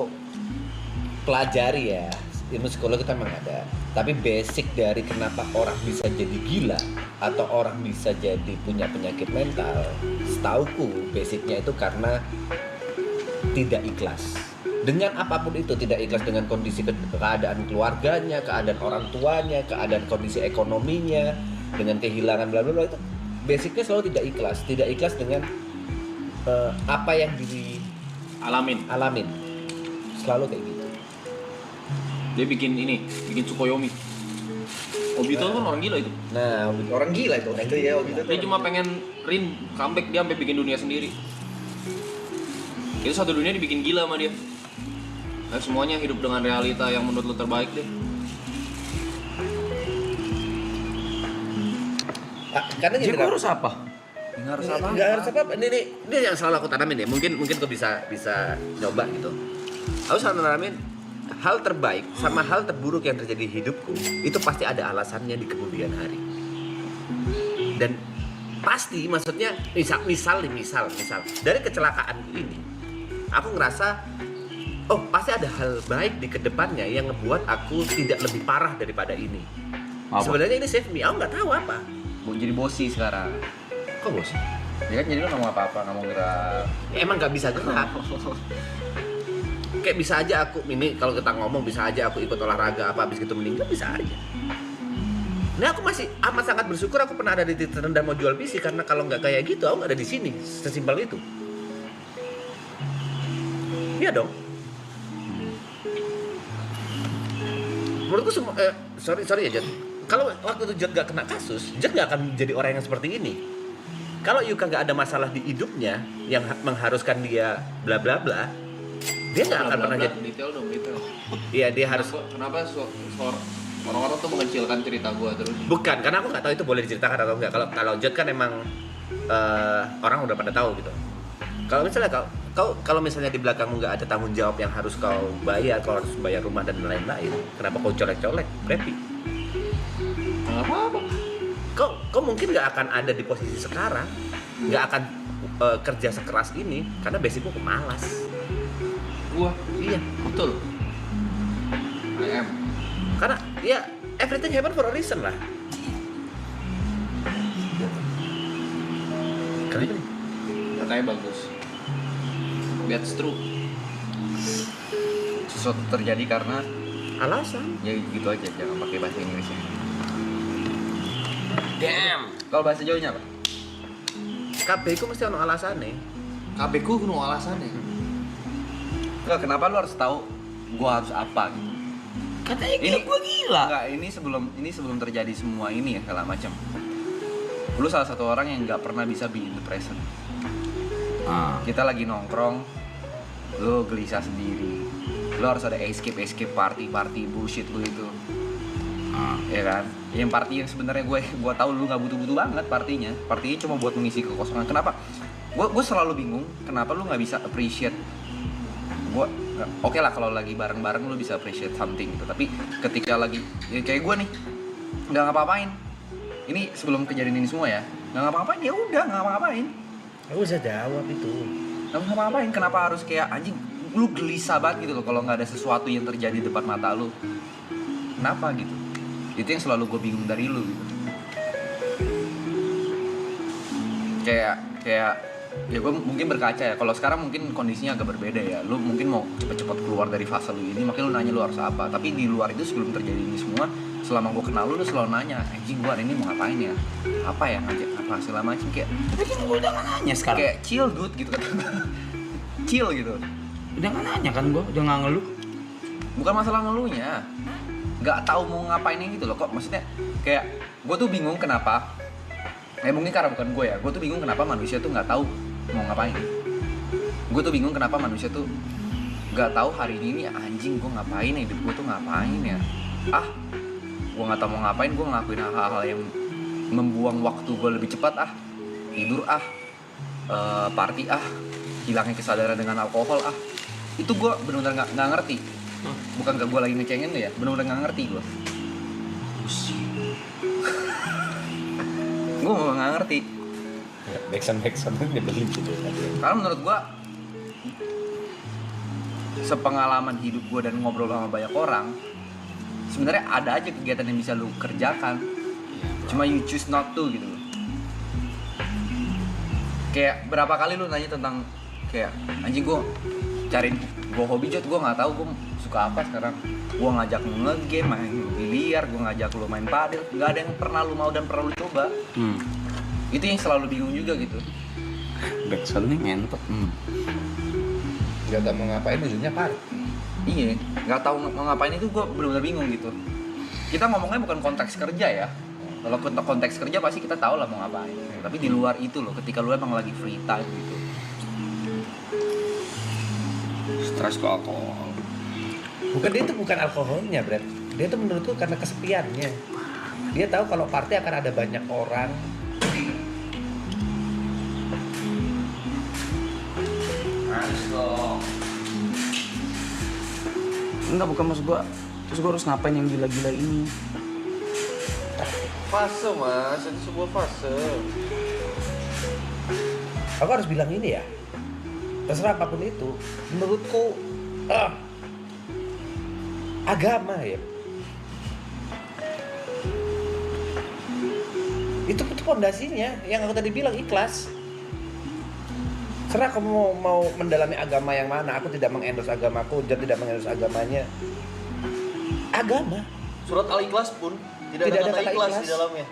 pelajari ya, ilmu psikologi kita memang ada. Tapi basic dari kenapa orang bisa jadi gila atau orang bisa jadi punya penyakit mental, setauku basicnya itu karena tidak ikhlas. Dengan apapun itu, tidak ikhlas dengan kondisi keadaan keluarganya, keadaan orang tuanya, keadaan kondisi ekonominya, dengan kehilangan bla bla bla, itu basicnya selalu tidak ikhlas. Tidak ikhlas dengan apa yang alamin. Selalu kayak gitu. Dia bikin Tsukuyomi. Obito kan orang gila itu. Nah, Orang gila itu. Dia cuma pengen comeback, dia sampai bikin dunia sendiri. Itu satu dunia dibikin gila sama dia. Nah, semuanya hidup dengan realita yang menurut lu terbaik deh. Karena Jadi gini, gue harus apa? nggak harus apa. Ini yang selalu aku tanamin ya. Mungkin kau bisa nyoba gitu. Aku selalu nanamin hal terbaik sama hal terburuk yang terjadi di hidupku itu pasti ada alasannya di kemudian hari. Dan pasti maksudnya misal dari kecelakaan ini aku ngerasa pasti ada hal baik di kedepannya yang ngebuat aku tidak lebih parah daripada ini. Apa? Sebenarnya ini save me, aku nggak tahu apa. Jadi bosi sekarang. Kok bos? Ya kan jadi lu nggak mau apa-apa, nggak mau gerak. Ya, emang nggak bisa gerak. Kayak bisa aja aku ini kalau kita ngomong bisa aja aku ikut olahraga apa habis gitu meninggal bisa aja. Nah aku masih amat sangat bersyukur aku pernah ada di titik terendah mau jual PC karena kalau nggak kayak gitu aku nggak ada di sini sesimpel itu. Iya dong. Menurutku semua sorry ya Jod. Kalau waktu itu Jod gak kena kasus, Jod gak akan jadi orang yang seperti ini. Kalau Yuka nggak ada masalah di hidupnya yang mengharuskan dia bla bla bla, dia nggak akan pernah jadi. Detail. Iya dia harus. Kenapa orang-orang tuh mengecilkan cerita gua terus? Bukan, karena aku nggak tahu itu boleh diceritakan atau enggak. Kalau Jod kan emang orang udah pada tahu gitu. Kalau misalnya kalau misalnya di belakangmu nggak ada tanggung jawab yang harus kau bayar, kau harus bayar rumah dan lain-lain, kenapa kau colek-colek, Prepi? Apa? Kau mungkin nggak akan ada di posisi sekarang, nggak akan kerja sekeras ini karena basicku pemalas. Gua Iya, betul. I am. karena ya everything happen for a reason lah. Kenapa nih? Katanya bagus. That's true. Sesuatu terjadi karena Alasan. ya gitu aja, jangan pakai bahasa Inggrisnya. Damn. Kalau bahasa Jawanya apa? KB ku mesti ono alasane. KB ku kudu alasannya. Enggak, kenapa lu harus tahu gua harus apa gitu? Katanya Ini- gue gila. Enggak, ini sebelum terjadi semua ini ya segala macam. Lu salah satu orang yang nggak pernah bisa be in the present. Kita lagi nongkrong, lu gelisah sendiri. Lu harus ada escape party bullshit lu itu. Ya kan? Yang party yang sebenarnya gue tahu lu nggak butuh banget partinya. Partinya cuma buat mengisi kekosongan. Kenapa? Gue selalu bingung kenapa lu nggak bisa appreciate. Oke lah kalau lagi bareng-bareng lu bisa appreciate something gitu. Tapi ketika lagi ya kayak gue nih nggak ngapa-ngapain. Ini sebelum kejadian ini semua ya, nggak ngapa-ngapain ya udah nggak ngapa-ngapain. Aku bisa jawab itu. Nggak ngapa-ngapain. Kenapa harus kayak anjing? Lu gelisah banget gitu loh kalau nggak ada sesuatu yang terjadi depan mata lu. Kenapa gitu? Itu yang selalu gue bingung dari lu gitu. Kayak ya gue mungkin berkaca ya. Kalau sekarang mungkin kondisinya agak berbeda ya. Lu mungkin mau cepet-cepet keluar dari fase lu ini, makanya lu nanya lu harus apa. Tapi di luar itu sebelum terjadi ini semua, selama gue kenal lu selalu nanya, anjing gue hari ini mau ngapain ya? Apa ya ngajak apa segala macam kayak. Tapi kan gue udah gak nanya sekarang. Kayak chill dude gitu kata. Chill gitu. Udah gak nanya kan gue, udah gak ngeluh. Bukan masalah ngeluhnya, nggak tahu mau ngapainnya gitu loh. Kok maksudnya kayak gue tuh bingung kenapa. Mungkin karena bukan gue ya. Gue tuh bingung kenapa manusia tuh nggak tahu mau ngapain. Gue tuh bingung kenapa manusia tuh nggak tahu hari ini anjing gue ngapain ya, hidup gue tuh ngapain ya. Gue nggak tahu mau ngapain, gue ngelakuin hal-hal yang membuang waktu gue lebih cepat tidur party hilangnya kesadaran dengan alkohol itu gue benar-benar nggak ngerti. Bukan gak gue lagi ngecengin lo ya, benar-benar nggak ngerti gue. Gue nggak ngerti. Backsound nyebelin gitu. Karena menurut gue sepengalaman hidup gue dan ngobrol sama banyak orang, sebenarnya ada aja kegiatan yang bisa lu kerjakan, cuma you choose not to gitu loh. Kayak berapa kali lu nanya tentang kayak anjing gue cariin gue hobi Jod, gue nggak tahu gue suka apa sekarang. Gue ngajak lu nge-game, main biliar, gue ngajak lu main padel, nggak ada yang pernah lu mau dan pernah lu coba. Itu yang selalu bingung juga gitu. Backsound nih ngentot. Gak tau mau ngapain ujungnya party. Iya, nggak tahu mau ngapain itu gue benar-benar bingung gitu. Kita ngomongnya bukan konteks kerja ya. Kalau konteks kerja pasti kita tahu lah mau ngapain. Tapi di luar itu loh, ketika lu emang lagi free time gitu. Stres ke alkohol. Bukan, dia itu bukan alkoholnya, Brad. Dia itu menurutku karena kesepiannya. Dia tahu kalau party akan ada banyak orang. Enggak, bukan maksud gua. Terus gua harus ngapain yang gila-gila ini? Fase mas, itu sebuah fase. Aku harus bilang ini ya. Terserah apapun itu. Menurutku agama ya. Itu fondasinya. Yang aku tadi bilang ikhlas. Serah kamu mau mendalami agama yang mana. Aku tidak mengendorse agamaku, John tidak mengendorse agamanya. Agama. Surat Al-Ikhlas pun tidak ada kata ikhlas di dalamnya.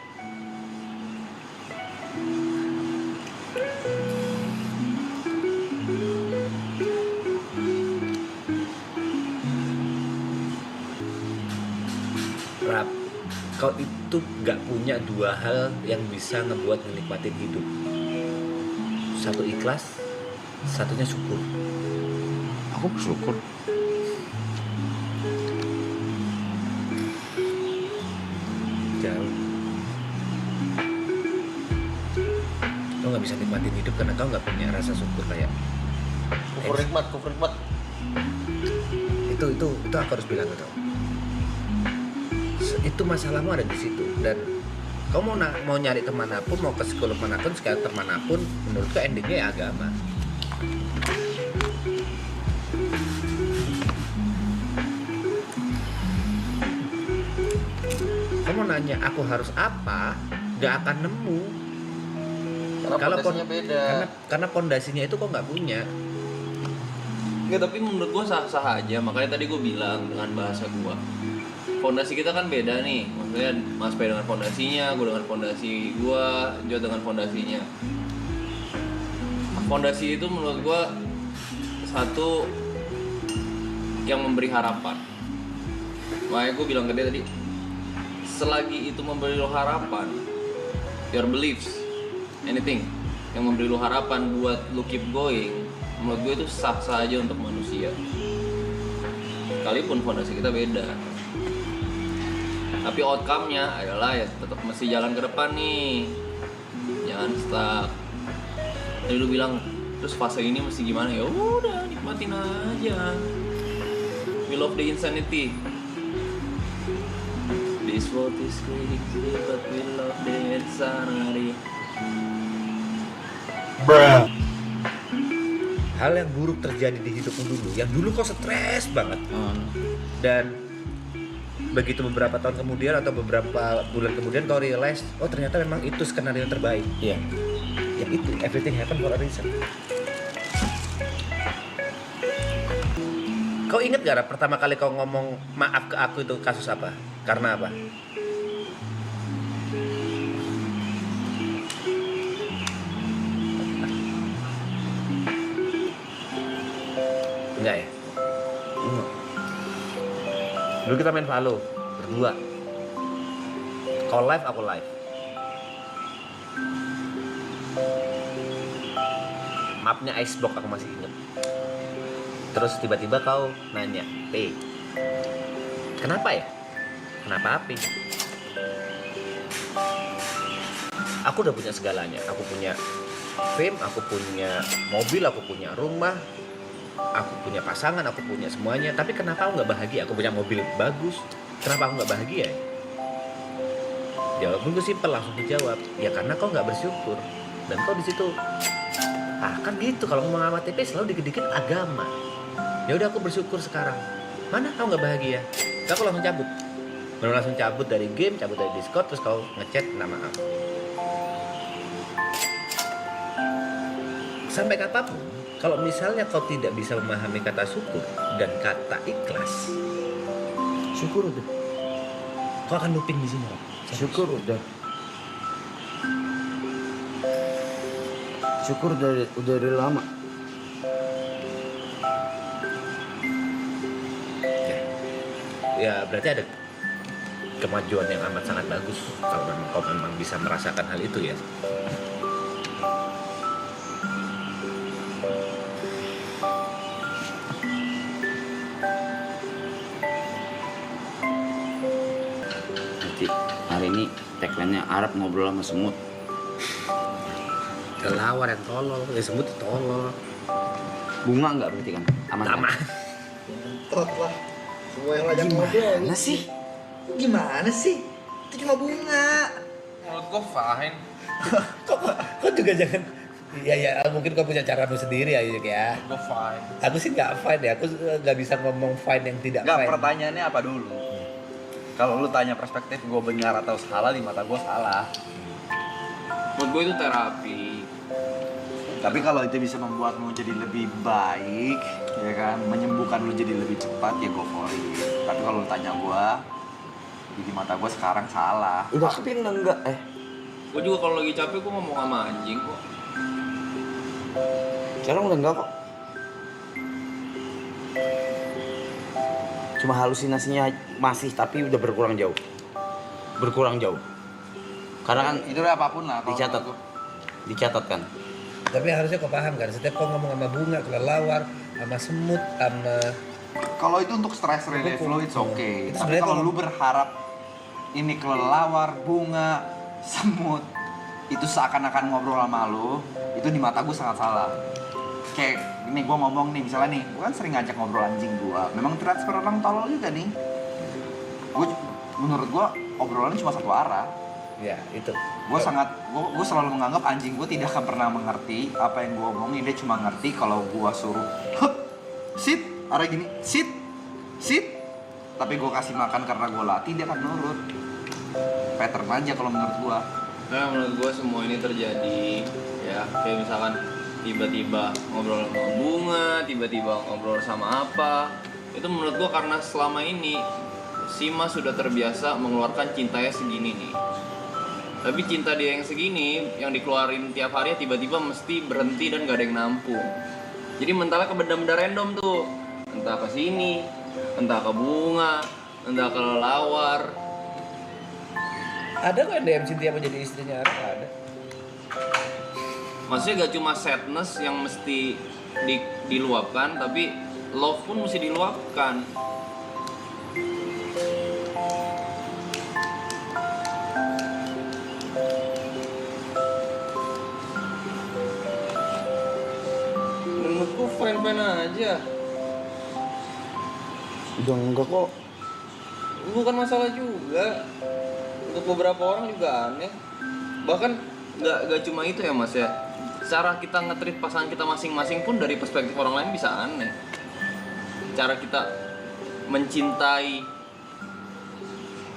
Rap, kau itu gak punya dua hal yang bisa ngebuat menikmatin hidup. Satu ikhlas, satunya syukur. Aku bersyukur. Jauh. Kau gak bisa nikmatin hidup karena kau gak punya rasa syukur kayak. Kufur nikmat. Itu aku harus bilang ke kau. Itu masalahmu ada di situ. Dan kau mau nyari teman manapun, mau ke psikolog manapun, psikiater manapun, menurutku endingnya ya agama. Kamu nanya aku harus apa, gak akan nemu. Karena pondasinya beda. Karena pondasinya itu kok nggak punya. Nggak, tapi menurut gua sah-sah aja. Makanya tadi gua bilang dengan bahasa gua, fondasi kita kan beda nih. Maksudnya Mas P dengan fondasinya, gua dengan fondasi gua, Jo dengan fondasinya. Fondasi itu menurut gua satu yang memberi harapan. Makanya gua bilang ke dia tadi, selagi itu memberi lo harapan, your beliefs, anything yang memberi lo harapan buat lo keep going, menurut gue itu sah-sah aja untuk manusia. Sekalipun fondasi kita beda, tapi outcome-nya adalah ya tetap mesti jalan ke depan nih, jangan stuck. Tadi lu bilang terus fase ini mesti gimana, ya udah nikmatin aja. We love the insanity. This world is crazy, but we love the insanity. Hal yang buruk terjadi di hidupmu dulu, yang dulu kau stres banget, dan begitu beberapa tahun kemudian atau beberapa bulan kemudian kau realize, oh ternyata memang itu skenario yang terbaik. Iya. Yang itu, everything happen for a reason. Kau inget gak Rap, pertama kali kau ngomong maaf ke aku itu kasus apa? Karena apa? Enggak ya? Dulu kita main Valo berdua. Kau live, aku live. Mapnya Iceblock aku masih inget. Terus tiba-tiba kau nanya, P, kenapa ya? Kenapa api? Aku udah punya segalanya. Aku punya fame, aku punya mobil, aku punya rumah, aku punya pasangan, aku punya semuanya. Tapi kenapa aku nggak bahagia? Aku punya mobil bagus, kenapa aku nggak bahagia? Jawabanku gue simpel, langsung dijawab. Ya karena kau nggak bersyukur. Dan kau di situ. Ah kan gitu, kalau ngomong sama TP selalu dikit-dikit agama. Ya udah aku bersyukur sekarang. Mana kau nggak bahagia? Kau langsung cabut. Baru langsung cabut dari game, cabut dari Discord, terus kau ngechat minta maaf. Sampai kapanpun, kalau misalnya kau tidak bisa memahami kata syukur dan kata ikhlas, syukur udah. Kau akan looping di sini, Rob. Syukur udah. Syukur udah dari lama. Ya berarti ada kemajuan yang amat sangat bagus kalau memang kau memang bisa merasakan hal itu ya. Nanti hari ini tagline-nya Arab ngobrol sama semut. Kelawar yang tolol, ya semut tolol. Bunga nggak berarti kan? Aman. Sama. Tot lah. Semua yang ngajak ngobrol. Gimana sih? Gimana sih? Itu cuma bunga. Menurut gue fine. Kau juga jangan. Ya mungkin kau punya caramu sendiri ya Yuk ya. Gue fine. Aku sih nggak fine ya, aku nggak bisa ngomong fine yang tidak Nggak, fine. pertanyaannya apa dulu? Kalau lu tanya perspektif gue benar atau salah, di mata gue salah. Menurut gue itu terapi. Tapi kalau itu bisa membuatmu jadi lebih baik, ya kan, menyembuhkan lu jadi lebih cepat, ya go for it. Tapi kalau lu tanya gue, di mata gue sekarang salah. Udah tapi enggak Gue juga kalau lagi capek gue ngomong sama anjing kok. sekarang udah enggak kok. Cuma halusinasinya masih tapi udah berkurang jauh. Berkurang jauh. Karena kan Itu udah apapun lah. kalau dicatat. menurut Dicatat kan. Tapi harusnya kau paham kan, setiap kau ngomong sama bunga, kelelawar, sama semut, sama Kalau itu untuk stress relief lo, it's okay. Itu Tapi sebenarnya kalau kalau- lu berharap ini kelelawar, bunga, semut, itu seakan-akan ngobrol sama lu, itu di mata gue sangat salah. Kayak ini gue ngomong nih, misalnya nih, gue kan sering ngajak ngobrol anjing gue. Memang transfer orang tolol juga nih. Menurut gue obrolannya cuma satu arah. ya itu. Gue selalu menganggap anjing gue tidak akan pernah mengerti apa yang gue omongin. Dia cuma ngerti kalau gue suruh hup, sit, arah gini, sit, tapi gue kasih makan karena gue latih, dia akan nurut. Pattern aja kalau menurut gue. Nah menurut gue semua ini terjadi ya kayak misalkan tiba-tiba ngobrol sama bunga, tiba-tiba ngobrol sama apa. Itu menurut gue karena selama ini Sima sudah terbiasa mengeluarkan cintanya segini nih. Tapi cinta dia yang segini, yang dikeluarin tiap hari tiba-tiba mesti berhenti dan gak ada yang nampung. Jadi mentalnya ke benda-benda random tuh. Entah ke sini, entah ke bunga, entah ke lelawar. Ada nggak DM Cynthia menjadi istrinya Arab? Ada. Maksudnya gak cuma sadness yang mesti diluapkan, tapi love pun mesti diluapkan. Menurutku fine-fine aja. Udah enggak kok. Bukan masalah juga. Untuk beberapa orang juga aneh. Bahkan gak cuma itu ya mas ya. Cara kita nge-treat pasangan kita masing-masing pun dari perspektif orang lain bisa aneh. Cara kita mencintai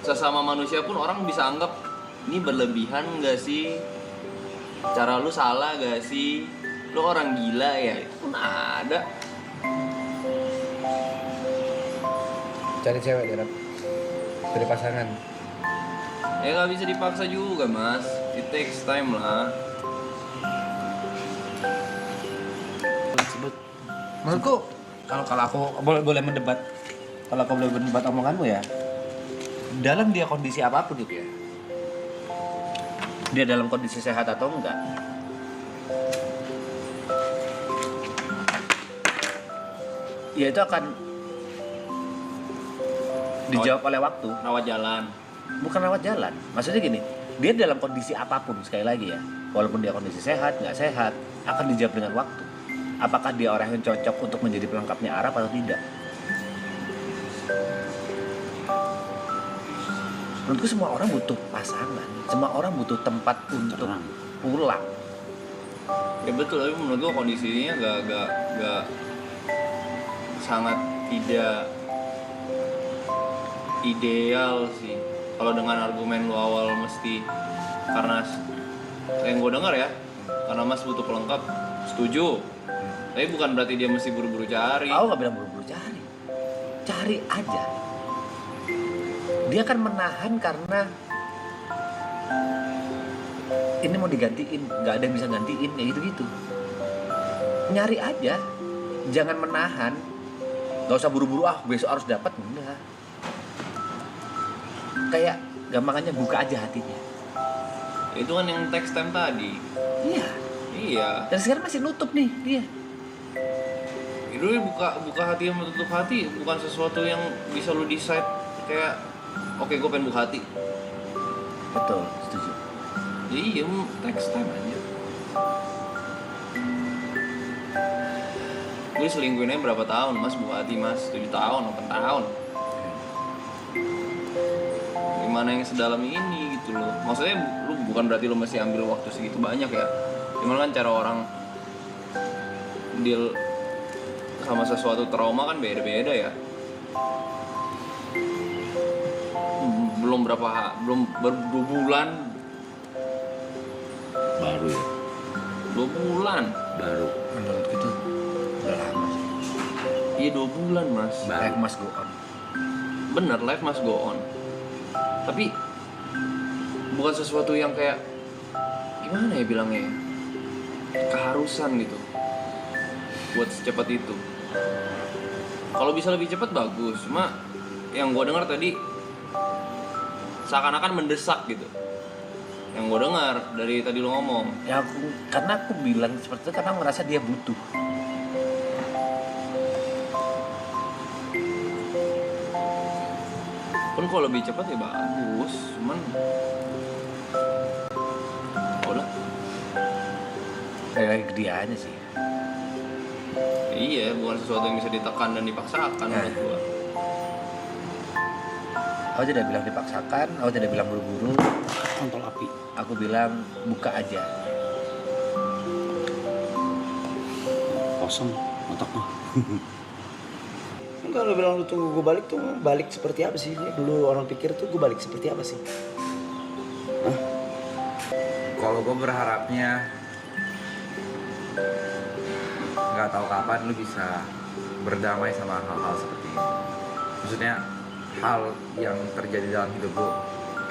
sesama manusia pun orang bisa anggap ini berlebihan gak sih? Cara lu salah gak sih? Lu orang gila ya? Itu pun ada. Cari cewek ya, Rap. Cari pasangan. Ya gak bisa dipaksa juga mas. It takes time lah. Menurutku kalau aku boleh mendebat, kalau aku boleh mendebat omonganmu ya, dalam dia kondisi apapun itu ya, dia dalam kondisi sehat atau enggak, ya itu akan dijawab oleh waktu. Rawat jalan. Bukan lewat jalan, maksudnya gini, dia dalam kondisi apapun, sekali lagi ya, walaupun dia kondisi sehat, nggak sehat, akan dijawab dengan waktu. Apakah dia orang yang cocok untuk menjadi pelengkapnya Arab atau tidak? Menurutku semua orang butuh pasangan, semua orang butuh tempat untuk pulang. Ya betul, tapi menurut gua kondisinya gak sangat tidak ideal sih. Kalau dengan argumen lu awal mesti karena yang gue dengar ya, karena Mas butuh pelengkap, setuju. Tapi bukan berarti dia mesti buru-buru cari. Aku nggak bilang buru-buru cari, cari aja. Dia kan menahan karena ini mau digantiin, nggak ada yang bisa gantiin, ya gitu-gitu. Nyari aja, jangan menahan. Gak usah buru-buru, besok harus dapat, enggak. Kayak gampangannya buka aja hatinya. Itu kan yang text time tadi. Iya. Dan sekarang masih nutup nih dia. Itu buka hati sama tutup hati bukan sesuatu yang bisa lu decide kayak oke, gue pengen buka hati. Betul, setuju. Ya iya, text time aja. Gue selingkuhinnya berapa tahun, Mas, buka hati, Mas? 7 tahun, 8 tahun. Gimana yang sedalam ini gitu loh. Maksudnya lu bukan berarti lu mesti ambil waktu segitu banyak ya. Gimana kan cara orang deal sama sesuatu trauma kan beda-beda ya. Belum 2 bulan Baru ya. 2 bulan Baru. Menurutku itu udah lama sih. Iya 2 bulan, Mas. Life must go on. Bener, life must go on. Tapi bukan sesuatu yang kayak gimana ya bilangnya ya? Keharusan gitu buat secepat itu. Kalau bisa lebih cepat bagus, cuma yang gue dengar tadi seakan-akan mendesak gitu. Yang gue dengar dari tadi lo ngomong. Ya karena aku bilang seperti itu karena merasa dia butuh. Pun kalau lebih cepat ya bagus, cuman udah. Kayak ke dia aja sih. Iya, bukan sesuatu yang bisa ditekan dan dipaksakan menurut gua. Aku tidak bilang dipaksakan, aku tidak bilang buru-buru. Kontol api. Aku bilang buka aja. Kosong otaknya. Enggak, lu bilang lu tunggu gue balik tuh balik seperti apa sih? Dulu orang pikir tuh gue balik seperti apa sih? Kalau gue berharapnya nggak tahu kapan lu bisa berdamai sama hal-hal seperti ini. Maksudnya hal yang terjadi dalam hidup lu,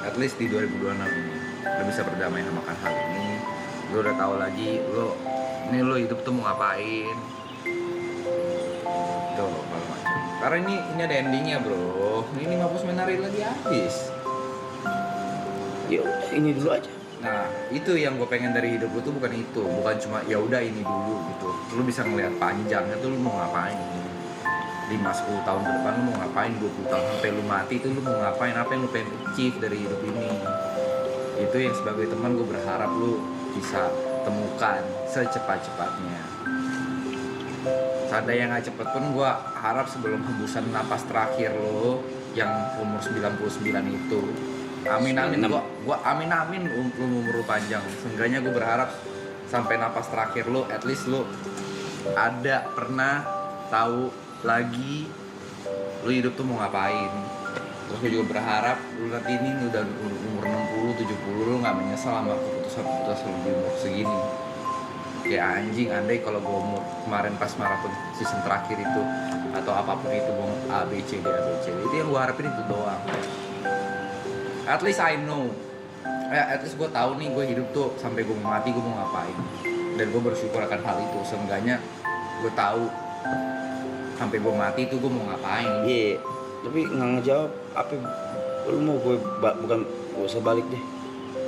at least di 2026 ini, lu bisa berdamai sama hal ini. Lu udah tahu lagi lu hidup tuh mau ngapain. Tuh, kalau macam. Karena ini ada endingnya, bro. Ini 59 hari lagi habis. Ya udah, ini dulu aja. Nah, itu yang gue pengen dari hidup lu tuh bukan itu, bukan cuma ya udah ini dulu gitu. Lu bisa ngelihat panjangnya tuh lu mau ngapain. 5-10 tahun ke depan lu mau ngapain, 20 tahun sampai lu mati itu lu mau ngapain, apa yang lu pengen achieve dari hidup ini. Itu yang sebagai teman gue berharap lu bisa temukan secepat-cepatnya. Seandainya yang gak cepet pun gue harap sebelum hembusan napas terakhir lo yang umur 99 itu, amin gua amin lu umur panjang. Seenggaknya gue berharap sampai napas terakhir lo, at least lo ada pernah tahu lagi lo hidup tuh mau ngapain. Terus gue juga berharap lo nanti ini udah umur 60, 70 lo nggak menyesal sama keputusan lo di umur segini. Kayak anjing, andai kalau gue umur kemarin pas maraton season terakhir itu atau apapun itu mau A, B, C, D, itu yang gue harapin itu doang. At least I know, at least gue tahu nih gue hidup tuh sampai gue mati gue mau ngapain, dan gue bersyukur akan hal itu. Seenggaknya gue tahu sampai gue mati itu gue mau ngapain. Iya, tapi nggak ngejawab apa. Lu mau gue bukan gak usah balik deh.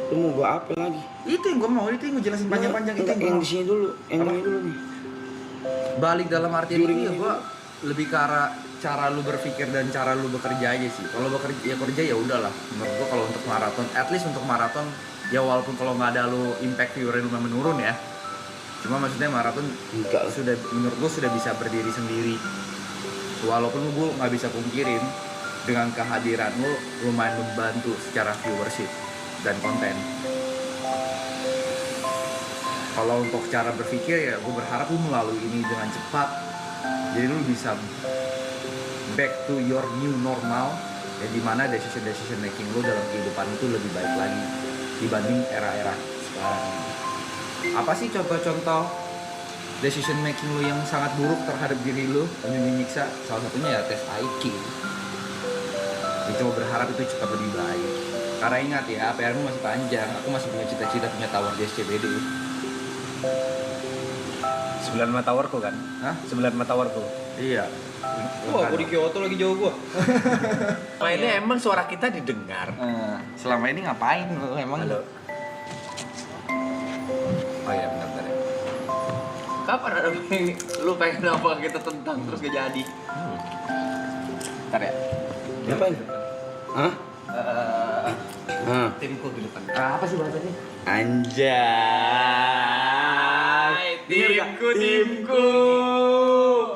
Lu mau gue apa lagi? Itu yang gue mau, itu yang gue jelasin panjang-panjang. Itu yang di sini dulu, yang ini dulu nih. Balik dalam artian itu ya gue lebih ke arah cara lu berpikir dan cara lu bekerja aja sih. Kalau kerja ya udahlah. Menurut gua kalau untuk maraton, at least untuk maraton ya walaupun kalau nggak ada lu impact viewer lu menurun ya. Cuma maksudnya maraton sudah menurut gua sudah bisa berdiri sendiri. Walaupun gua nggak bisa pungkirin dengan kehadiran lu lumayan membantu secara viewership dan konten. Kalau untuk cara berpikir ya gue berharap lu melalui ini dengan cepat, jadi lu bisa back to your new normal ya, dimana decision making lu dalam kehidupan itu lebih baik lagi dibanding era-era sekarang. Apa sih contoh-contoh decision making lu yang sangat buruk terhadap diri lu dan menyiksa? Salah satunya ya tes IQ. Gue coba berharap itu cepat lebih baik, karena ingat ya PR-mu masih panjang. Aku masih punya cita-cita punya tower di SCBD. 9 towerku kan? Hah? 9 towerku. Iya. Wah, gue di Kyoto lagi jauh gua. Mainnya emang suara kita didengar. Selama ini ngapain lu emang? Halo. Oh iya benar ya. Kapan ada lu pengen apa kita tentang terus gak jadi? Ntar ya. Ngapain? Hah? Timku di depan. Apa sih bahasanya? Anjay. Timku.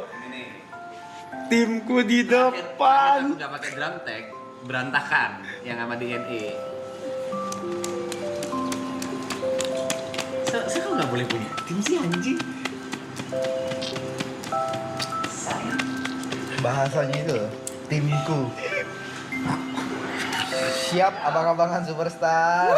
Ini. Timku di depan. Aku nggak pakai drum tag, berantakan yang sama DNA. Saya kan nggak boleh punya tim sih anjing. Bahasanya itu timku. Siap abang-abangan superstar.